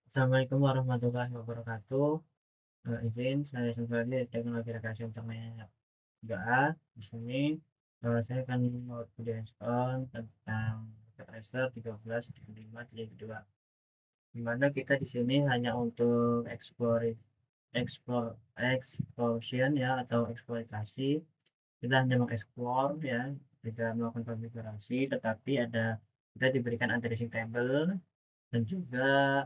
Assalamualaikum warahmatullahi wabarakatuh. Izin saya Sumberdi dari Teknologi Rekayasa Internet 3A. Di sini saya akan mau video hands-on tentang Rocket Racer 13.5 titik 2. Di mana kita di sini hanya untuk exploration ya atau eksploitasi. Kita hanya mengeksplor ya, tidak melakukan konfigurasi, tetapi kita diberikan addressing table dan juga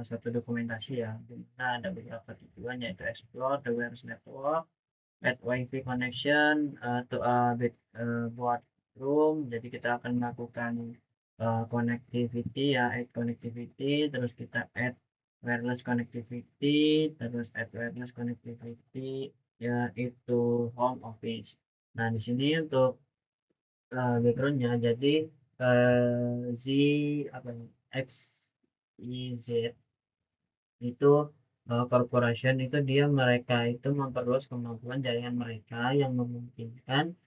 satu dokumentasi ya, di mana ada beberapa tujuan yaitu explore the wireless network, add wifi connection to a board room. Jadi kita akan melakukan connectivity ya, add connectivity, terus kita add wireless connectivity, terus add wireless connectivity yaitu home office. Nah di sini untuk backgroundnya, jadi Z apa nih, XYZ itu corporation itu mereka itu memperluas kemampuan jaringan mereka yang memungkinkan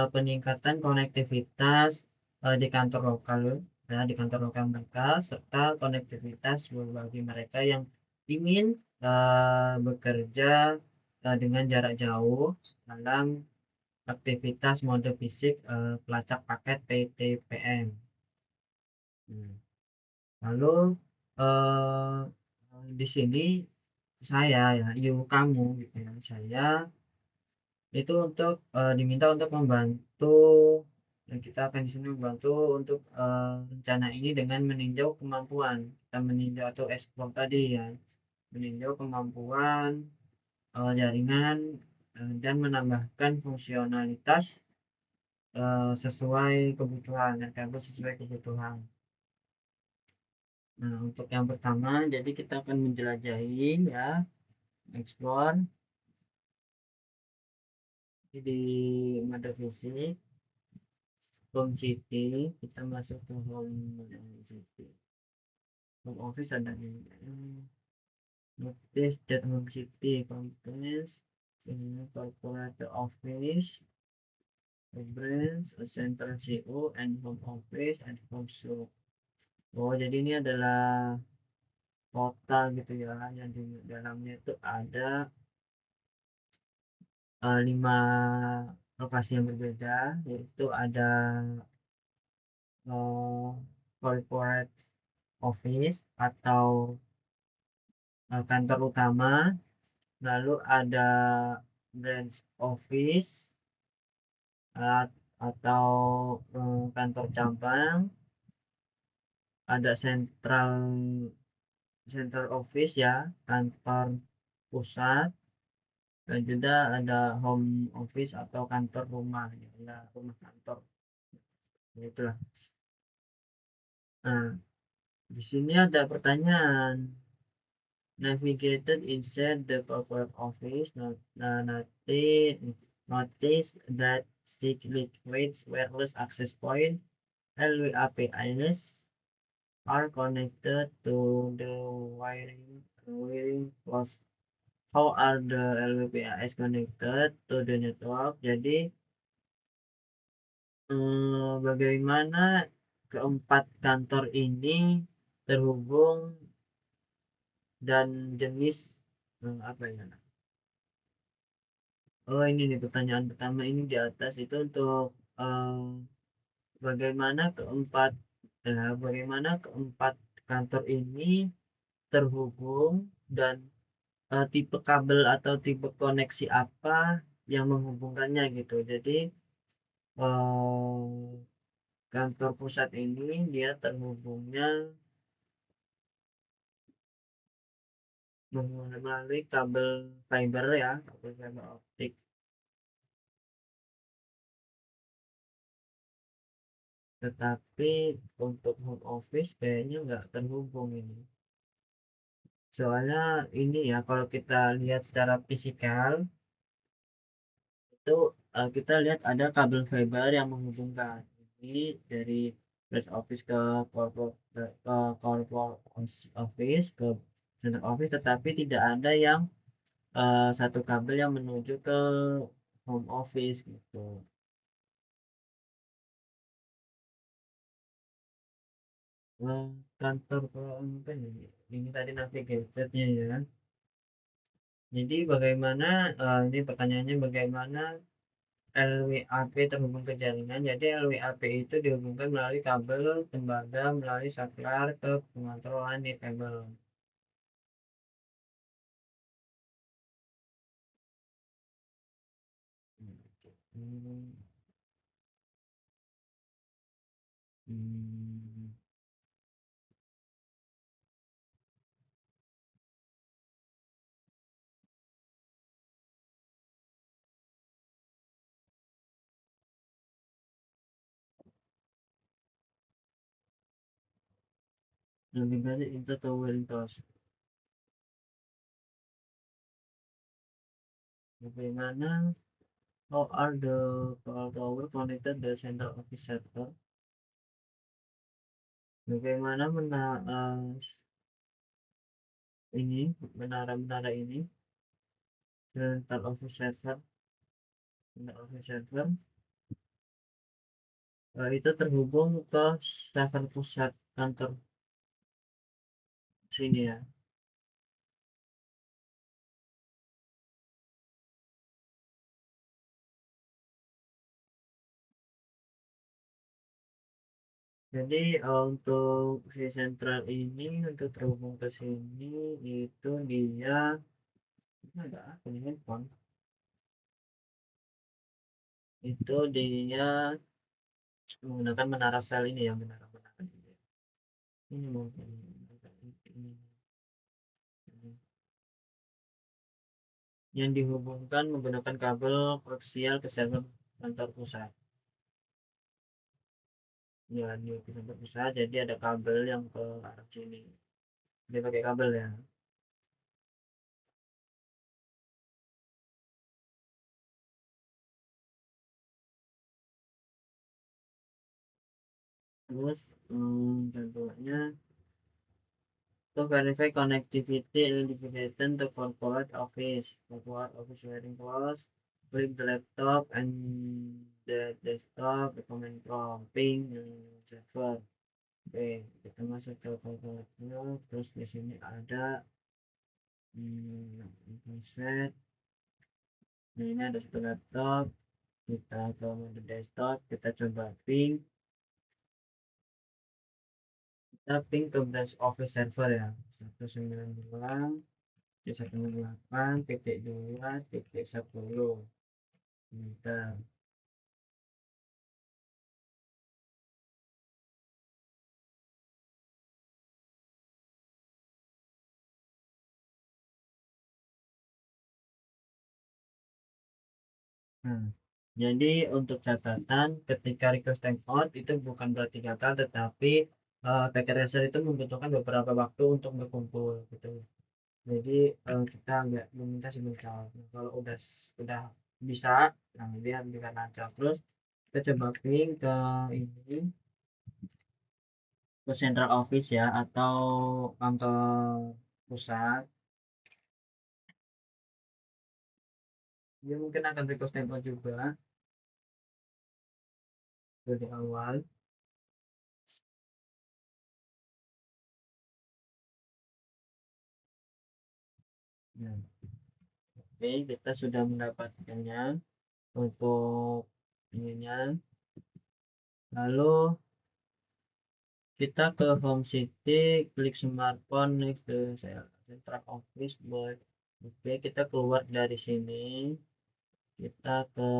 peningkatan konektivitas di kantor lokal ya, di kantor lokal mereka, serta konektivitas bagi mereka yang ingin bekerja dengan jarak jauh dalam aktivitas mode fisik pelacak paket PTPM. Lalu eh, di sini saya ya, kamu gitu ya, saya itu untuk diminta untuk membantu, ya kita akan di sini membantu untuk rencana ini dengan meninjau kemampuan, kita meninjau atau explore tadi ya, meninjau kemampuan jaringan dan menambahkan fungsionalitas sesuai kebutuhan dan kabel sesuai kebutuhan. Nah, untuk yang pertama, jadi kita akan menjelajahi ya, explore di mode fisik, home city, kita masuk ke city. Home office ada di notice that home city contains ini corporate office, a branch, a central CO, and home office and home shop. Oh, jadi ini adalah kota gitu ya, yang di dalamnya itu ada 5 lokasi yang berbeda, yaitu ada corporate office atau kantor utama, lalu ada branch office uh, atau kantor cabang, ada central office ya, kantor pusat, dan juga ada home office atau kantor rumah ya, rumah kantor. Itulah. Nah, di sini ada pertanyaan. Navigated inside the corporate office. Notice that six liquids wireless access point (LWAPIs) are connected to the wiring post. How are the LWPAS connected to the network? Jadi bagaimana keempat kantor ini terhubung dan jenis apa ya? Oh ini nih pertanyaan pertama ini di atas itu untuk bagaimana keempat kantor ini terhubung dan tipe kabel atau tipe koneksi apa yang menghubungkannya gitu. Jadi eh, kantor pusat ini dia terhubungnya melalui kabel fiber ya, kabel fiber optik. Tetapi untuk home office kayaknya nggak terhubung ini. Soalnya ini ya, kalau kita lihat secara fisikal itu kita lihat ada kabel fiber yang menghubungkan ini dari branch office ke corporate office ke center office, tetapi tidak ada yang satu kabel yang menuju ke home office gitu. kantor apa ini tadi navigatornya ya. Jadi bagaimana, ini pertanyaannya bagaimana LWAP terhubung ke jaringan. Jadi LWAP itu dihubungkan melalui kabel tembaga melalui saklar ke pengontrolan di kabel. Hmm, hmm, lebih baik itu towing toss. Bagaimana how are the call tower connected the central office server? Bagaimana ini menara-menara ini central office server, central office server itu terhubung ke server pusat kantor sini ya. Jadi untuk si sentral ini untuk terhubung ke sini itu dia ada apa nih handphone? Itu dia menggunakan menara sel ini ya, menara-menara ini. Ini mungkin ini. Yang dihubungkan menggunakan kabel koaksial ke server kantor pusat. Ya, di kantor pusat jadi ada kabel yang ke arah sini. Dia pakai kabel ya. Terus contohnya to verify connectivity identification to corporate office wearing clothes, bring the laptop and the desktop, the command prompt, ping, server. Oke, kita masuk ke corporate-nya, terus di sini ada set. Nah, ini ada satu laptop, kita ke mode desktop, kita coba ping, kita ping ke branch office server ya, 192 198 titik 2 titik 10 kita. Nah, jadi untuk catatan ketika request timeout itu bukan berarti gagal, tetapi packet tracer itu membutuhkan beberapa waktu untuk berkumpul gitu. Jadi kita agak meminta sebentar. Nah, kalau udah bisa, nah dia bisa lancar. Terus kita coba ping ke ini ke central office ya atau kantor pusat. Dia mungkin akan request timeout juga dari awal. Nah, oke, kita sudah mendapatkannya untuk ininya. Lalu kita ke home city, klik smartphone, next to central office buat. Oke, kita keluar dari sini, kita ke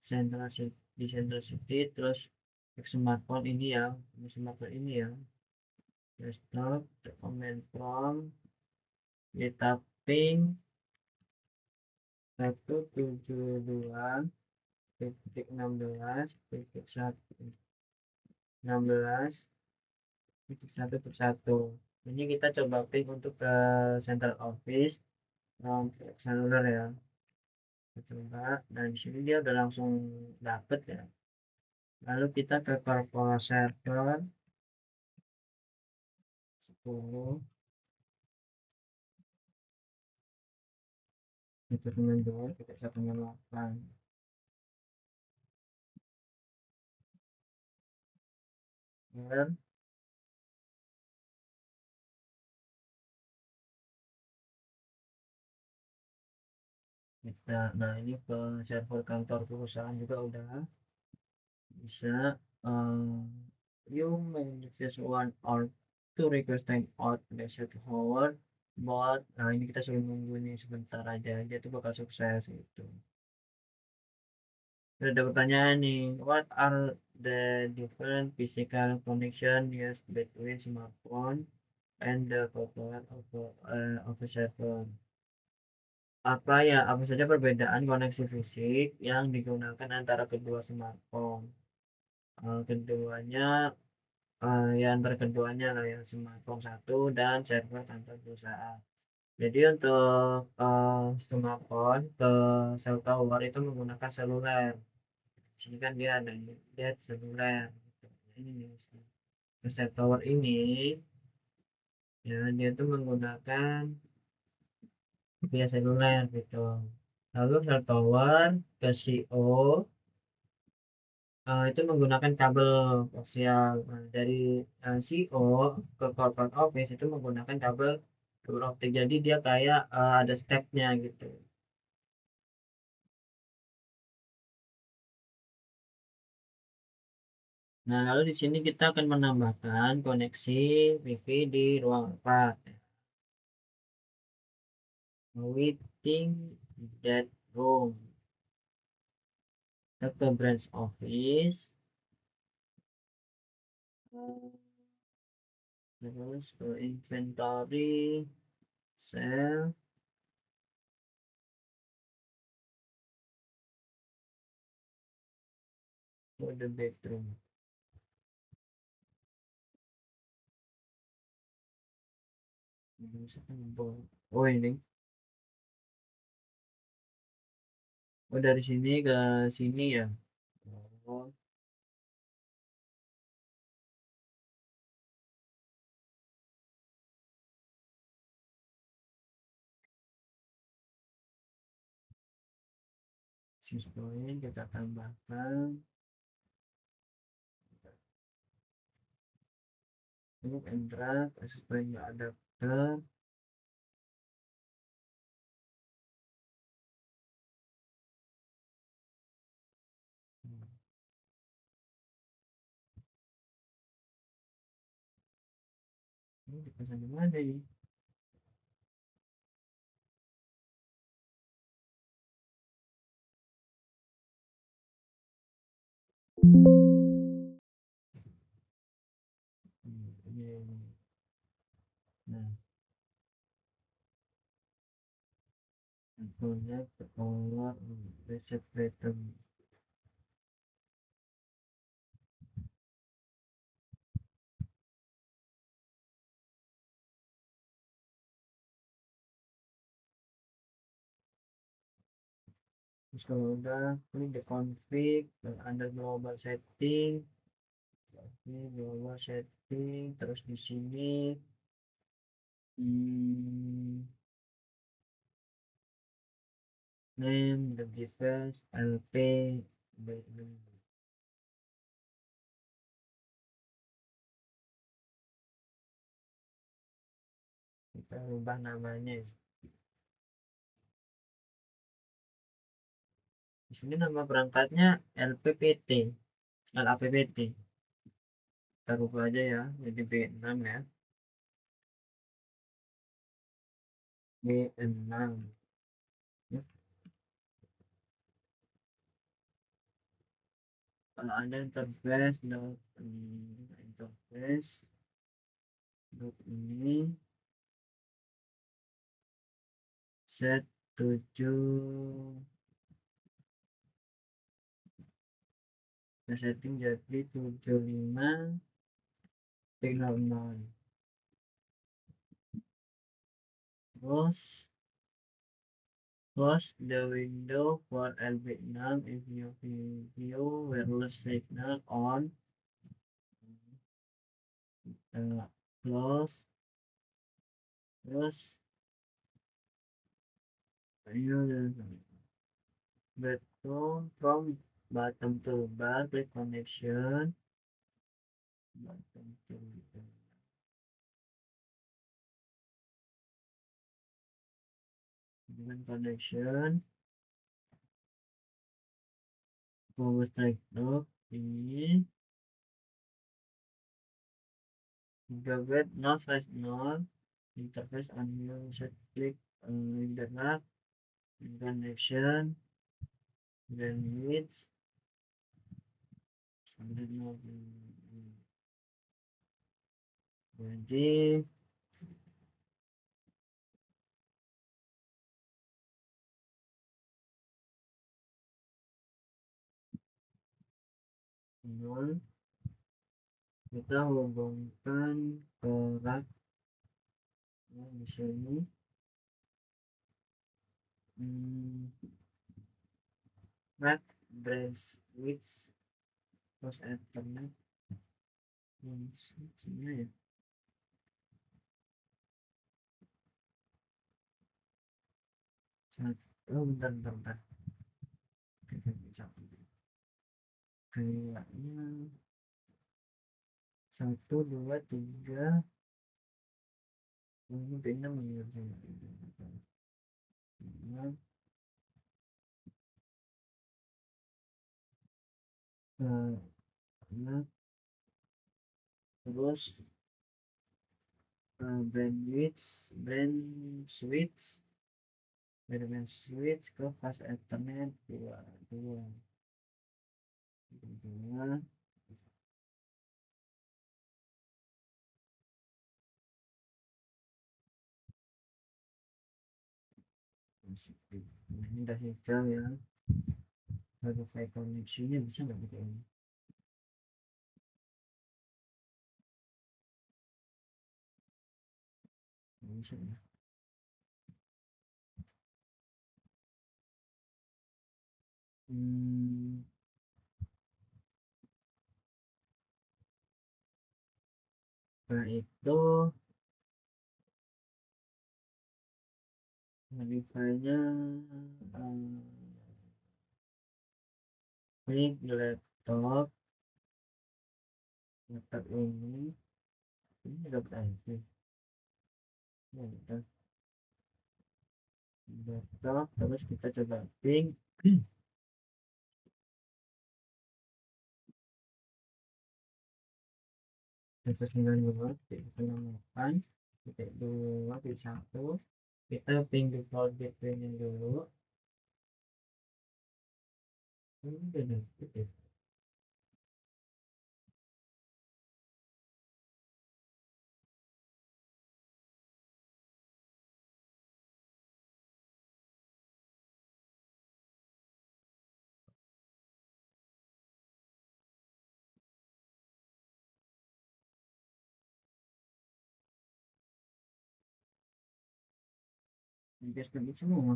central city, di central city, terus klik smartphone ini ya, smartphone ini ya, desktop, command prompt, kita ping 172 titik 16 titik 16 titik 1 ini kita coba klik untuk ke central office seluler ya, kita coba. Nah di sini dia udah langsung dapet ya. Lalu kita ke corporate server 10 itu dengan 2 kita 108. server. Nah ini ke server kantor perusahaan juga udah bisa. You may just one or two request time out message forward, but nah ini kita suruh nunggu nih sebentar aja, dia tuh bakal sukses gitu. Ada pertanyaan nih, what are the different physical connection used between smartphone and the corporate of a server? Apa saja perbedaan koneksi fisik yang digunakan antara kedua smartphone? Keduanya ya antara keduanya lah yang smartphone satu dan server kantor perusahaan. Jadi untuk smartphone ke cell tower itu menggunakan seluler. Di sini kan dia ada dia seluler. Gitu. Ini ke cell tower ini ya dia tuh menggunakan via seluler gitu. Lalu cell tower ke CO itu menggunakan kabel koaksial. Nah, dari CO ke corporate office itu menggunakan kabel fiber optik. Jadi dia kayak ada stepnya gitu. Nah, lalu di sini kita akan menambahkan koneksi WiFi di ruang 4. Waiting that room. Kita ke branch office. Terus ke inventory, sell, for the bedroom. Oh ini. Oh dari sini ke sini ya. Oh, sispoin kita tambahkan. Ini entrak, supaya nggak adapter. Ini dipasang di mana ini? Ini. Nah, contohnya kepala reset button. Terus kalau udah klik di config, under global setting, ini global setting, terus di sini name the device LP. Kita ubah namanya. Di sini nama perangkatnya LPPT, LAPPT. Kita rubah aja ya, jadi B6 ya. B6. Ya. Kalau ada interface interface ini set 7 setting jadi 75.00. Terus close the window for LB6 if you view wireless signal on. Close. Terus betul from bottom toolbar click connection. Dengan connection forward strike loop ini gigabit 0/0 interface unknown set click internet connection bandwidth 20 0 kita hubungkan ke rack di sini rack branch switch plus ethernet switchnya ya bentar kayaknya 1 2 3 ini pindah terus brand switch ke fast ethernet 2 ini udah hijau ya verify koneksinya bisa nggak pakai ini bisa ya setelah itu verify-nya klik di laptop ini dapat IP ya udah laptop terus kita coba ping 92.68.2.1 kita ping default gateway-nya dulu ini udah dapet ya guys pergi semua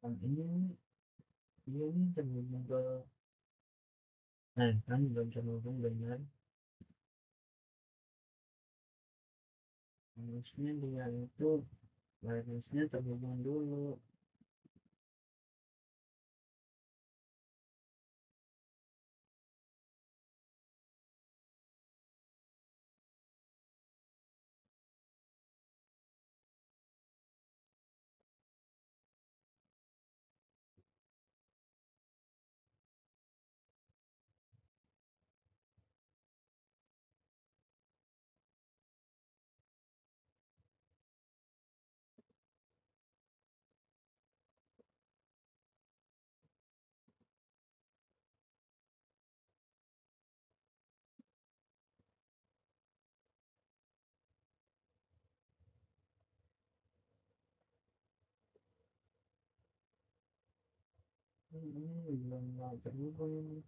ini ini terhubung ke kan belum terhubung benar harusnya dia itu wirelessnya terhubung dulu ini belum terhubung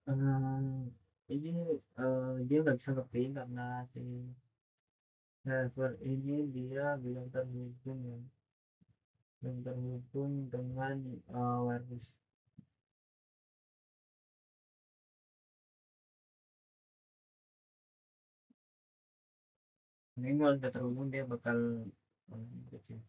Ini dia nggak bisa ngeprint karena si server ini dia belum terhubung dengan wireless. Ini kalau udah terhubung dia bakal kecil.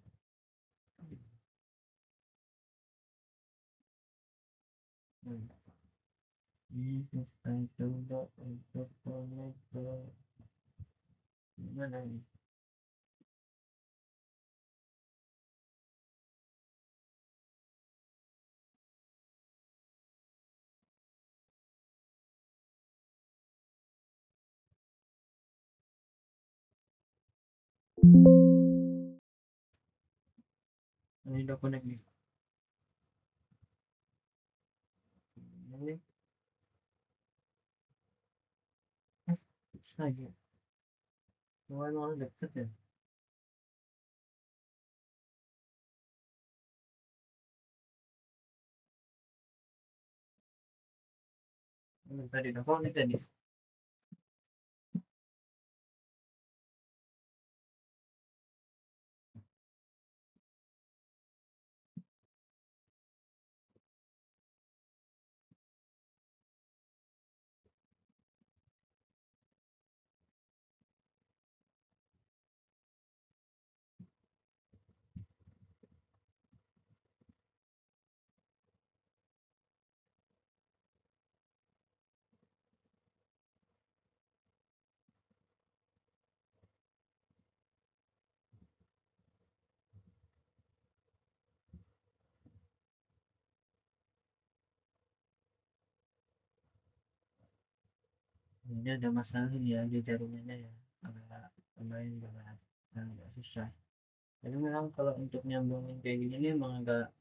Ini kita coba untuk connect ke mana ini? Ini udah connect nih. Ini bisa aja. Malah deket ya. Ini tadi udah connect tadi. Ini ada masalah ya di jaringannya ya. Agak lumayan berat. Agak susah. Jadi memang kalau untuk nyambungin kayak gini nih emang agak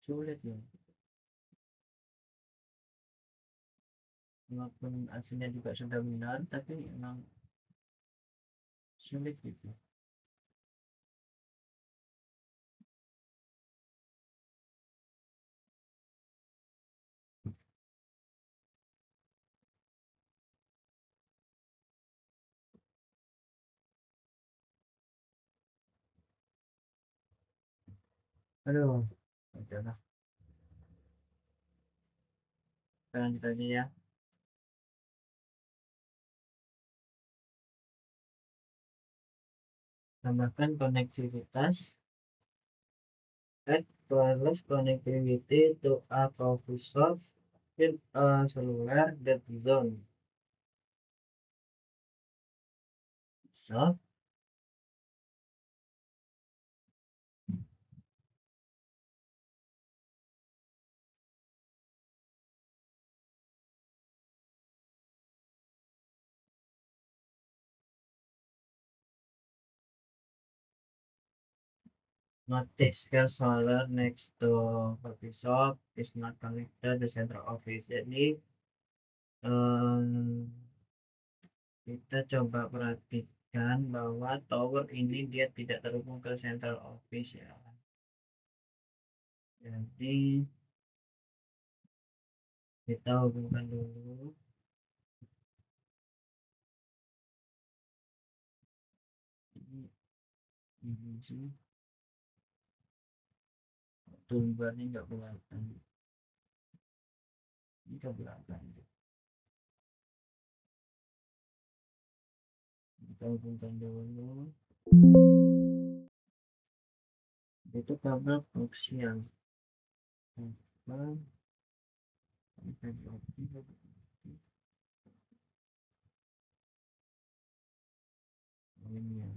sulit ya. Walaupun aslinya juga sudah benar, tapi emang sulit gitu. Aduh, udahlah. Kita lanjut aja ya. Tambahkan konektivitas. Add wireless connectivity to a coffee shop in a cellular dead zone. So, notice here solar next to coffee shop is not connected to central office. Jadi kita coba perhatikan bahwa tower ini dia tidak terhubung ke central office ya. Jadi kita hubungkan dulu. Ini sih tumbuhannya nggak kelihatan. Ini kelihatan. Kita hubungkan dulu. Itu kabel koaksial. Apa? Ini ya.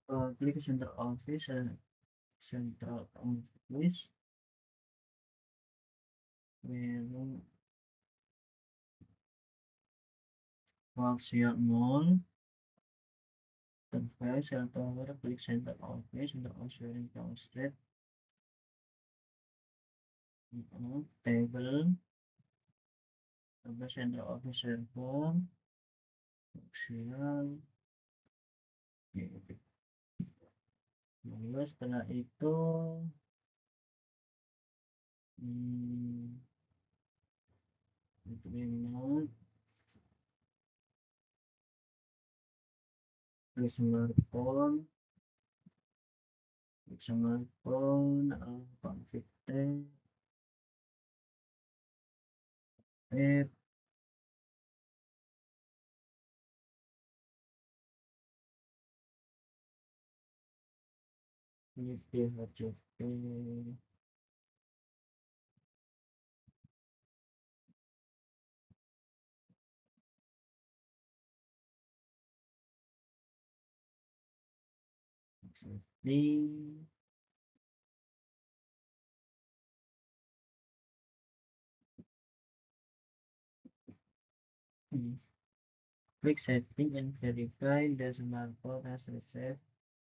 Klik center office, central office, menu koaksial mall, surface, cell tower, klik center office, center office sharing street, table, tambah center office server, optional. Lalu setelah itu untuk remote smartphone config tab app PHP ini click setting and verify the smartphone has received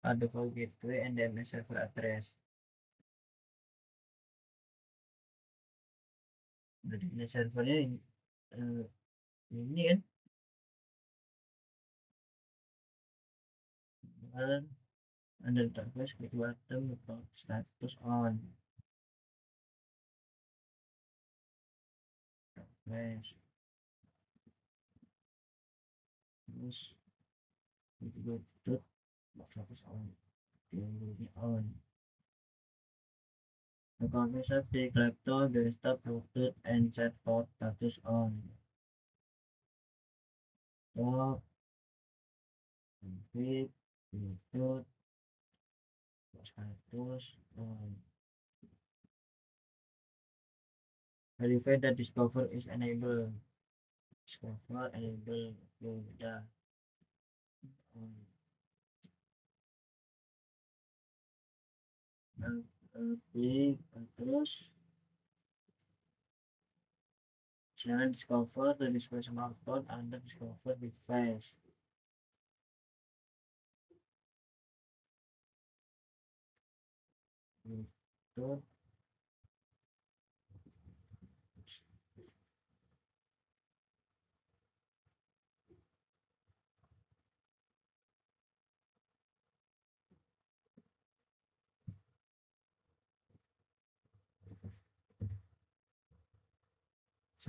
a default gateway and DNS server address. DNS servernya ini kan under database klik button about status on database terus button status on ini on account safety laptop desktop bluetooth and chatbot status on top config bluetooth status on verify that discover is enabled discover enable udah klik terus jangan discover the display smartphone under discover device itu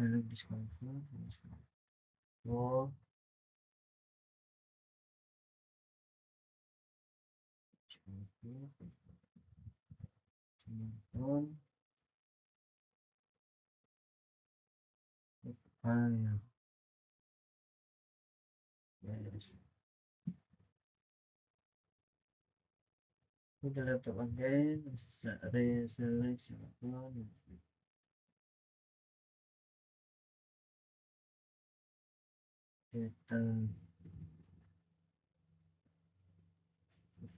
select discover oh smartphone file yes the laptop again reselect smartphone kita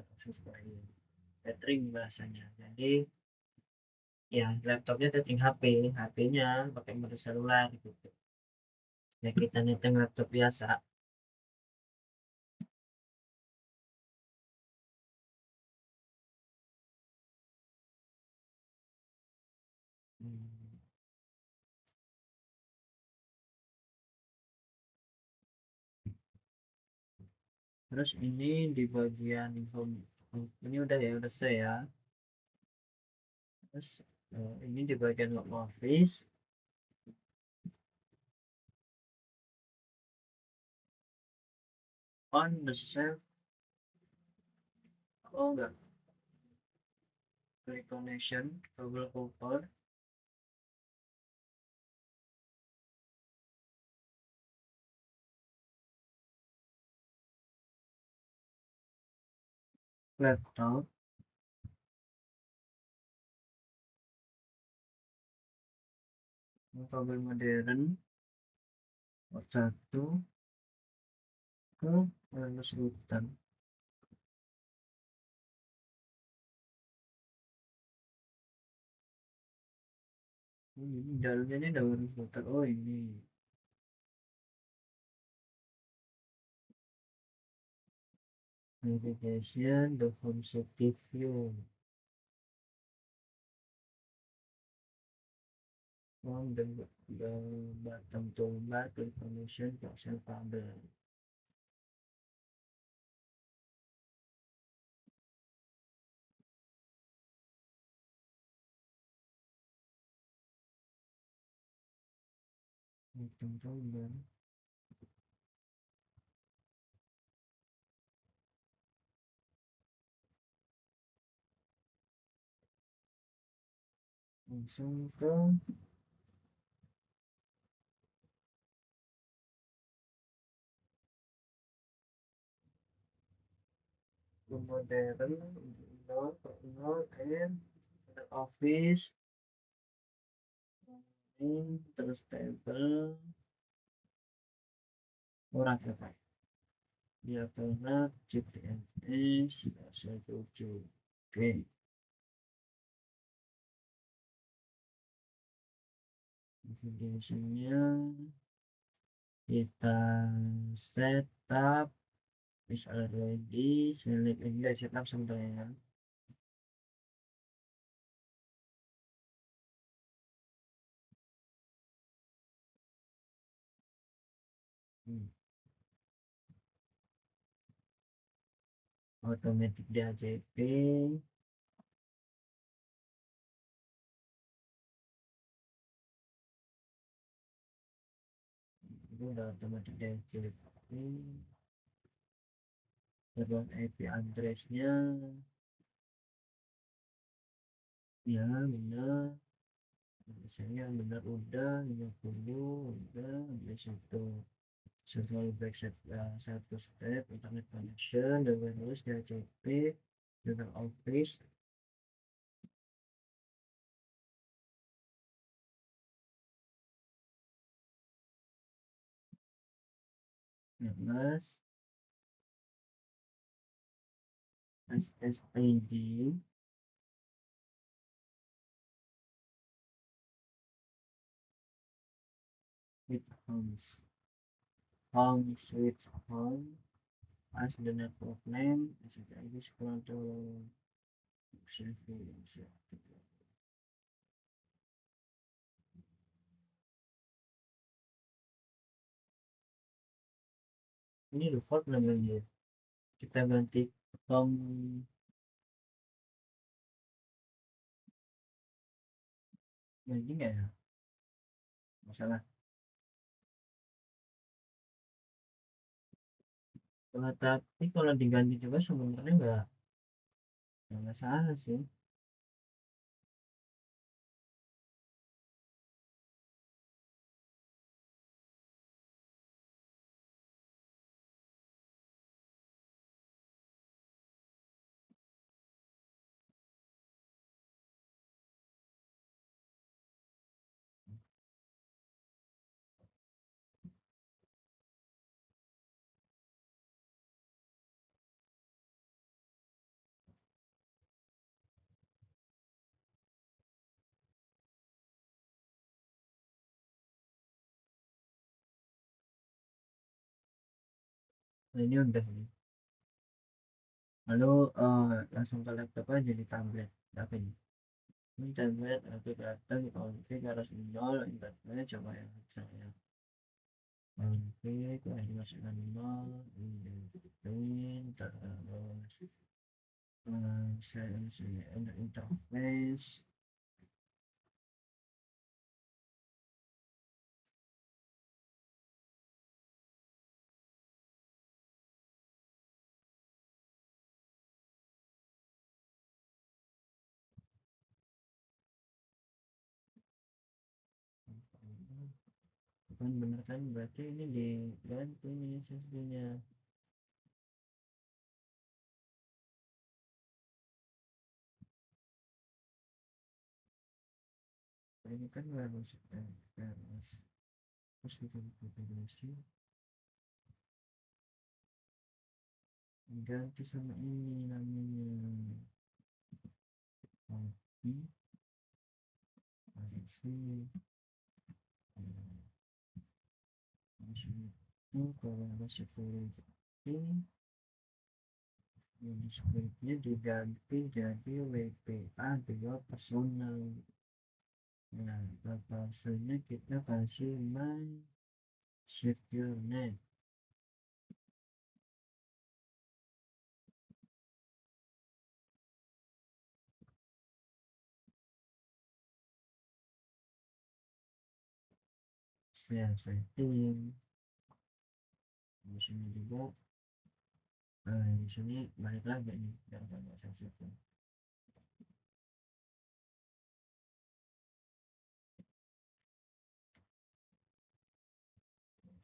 akses file tethering bahasanya jadi ya laptopnya tethering HP-nya pakai mode seluler gitu ya kita nyeting laptop biasa terus ini di bagian info ini udah ya udah selesai ya terus ini di bagian home office on the shelf oh enggak klik connection double cover laptop kabel modern port 1 ke wireless router ini dalamnya ini ada wireless router oh ini navigation the home safety view from the bottom toolbar, click permission to access folder. Bottom toolbar. Langsung ke modern, and office, terus table, murah berapa? Dia karena GTNS 17. Oke, navigasinya kita setup, is already select ini setup sebenarnya. Automatic DHCP, itu udah otomatis DHCP. Terus IP addressnya ya benar, biasanya benar udah 50 udah di situ. Setelah backset satu step internet connection dan wireless DHCP dengan office. Mas SSID with home switch home as the network name. SSID equal to ini default namanya, kita ganti home ganti nggak ya, masalah. Tapi kalau diganti juga sebenarnya nggak masalah sih. Nah, ini udah nih. Lalu langsung ke laptop aja di tablet. Apa ini tablet aku datang konfig harus nol internet, coba ya saya konfig ini masukkan nol ini terus saya interface. Kan bener kan, berarti ini diganti nih SSD nya. Ini kan harus kita konfigurasi ganti sama ini namanya copy asli itu. Kalau ada security yang security diganti jadi WPA 2 personal. Nah, passwordnya kita kasih my secure net. Saya setting di sini juga. Di sini balik lagi nih yang tadi saya setting.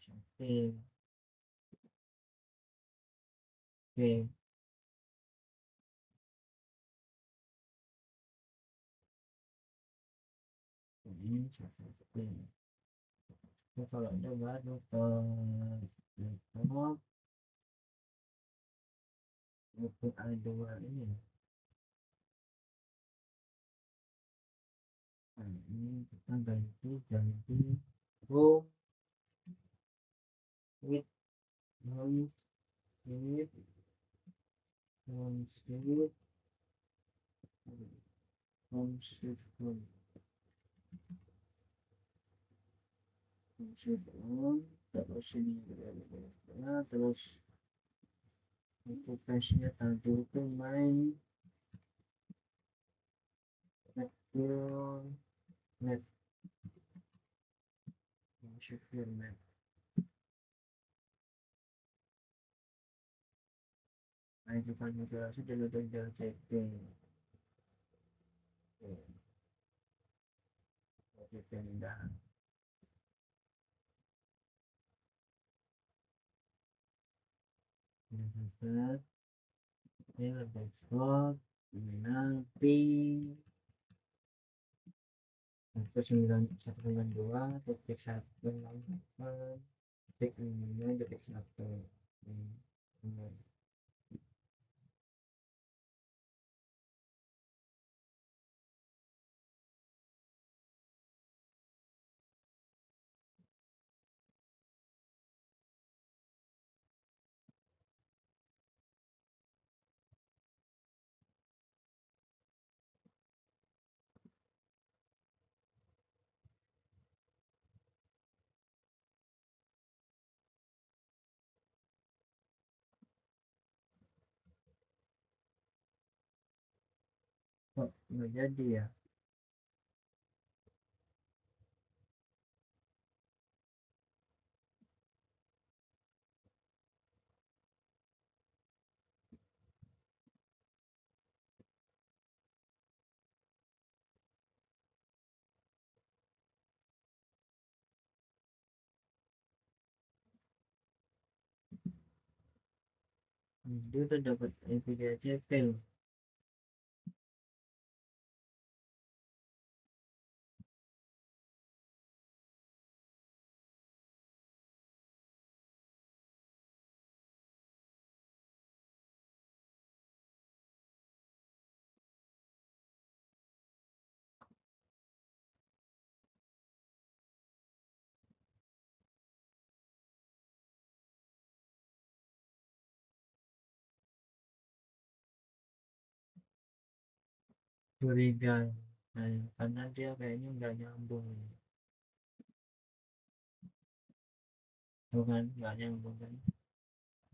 Setting. Oke. Ini saya setting. Nah, kalau udah baru ke laptop untuk A2 ini. Nah, ini kita ganti row with home with home with home with home with on, terus ini ya, terus untuk pasnya tadi itu main secure net secure net. Nah, itu kan migrasi dulu tinggal setting. Oke, pindah. Ini ini lebih slot ini nanti 192.168 titik 5.1 ini. Kok nggak jadi ya? Dia udah dapat Nvidia CP loh. Curiga saya karena dia kayaknya nggak nyambung. Tuh kan nggak nyambung kan,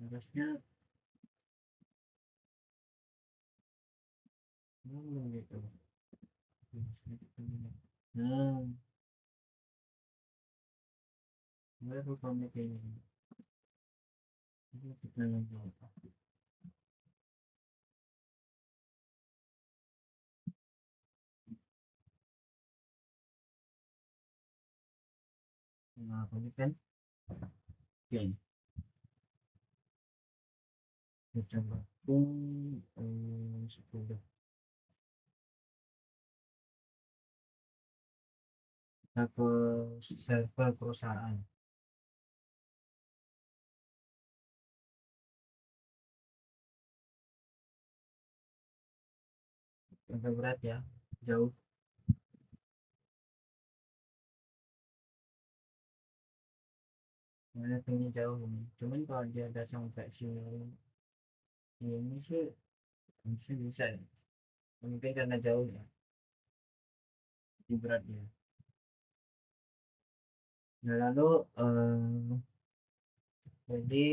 harusnya nyambung gitu. Nah, baru kami kayak gini. Ini kita lanjut. Nah, ini kan oke, kita coba 10 kita ke server perusahaan. Agak berat ya, jauh. Mana tinggi jauh ini. Cuman kalau dia ada sampai sini, ini sih bisa bisa ya. Mungkin karena jauh ya, lebih berat ya. Nah, lalu, jadi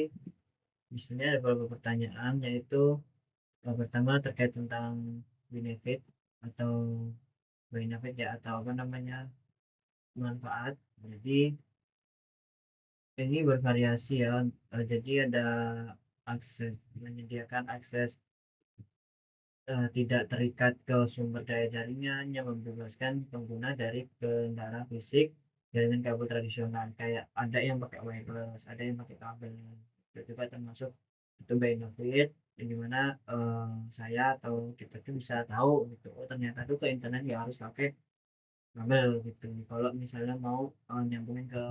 di sini ada beberapa pertanyaan, yaitu pertama terkait tentang benefit atau benefit ya, atau apa namanya, manfaat. Jadi ini bervariasi ya, jadi ada menyediakan akses tidak terikat ke sumber daya jaringan yang membebaskan pengguna dari kendala fisik jaringan kabel tradisional, kayak ada yang pakai wireless, ada yang pakai kabel. Itu juga termasuk itu benefit yang dimana saya atau kita tuh bisa tahu gitu, oh ternyata tuh ke internet nggak harus pakai kabel gitu. Kalau misalnya mau nyambungin ke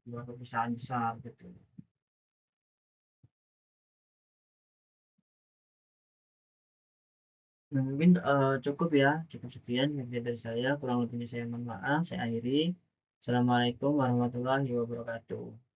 beberapa perusahaan besar gitu. Nah, mungkin cukup ya, cukup sekian mungkin dari saya, kurang lebihnya saya mohon maaf, saya akhiri. Assalamualaikum warahmatullahi wabarakatuh.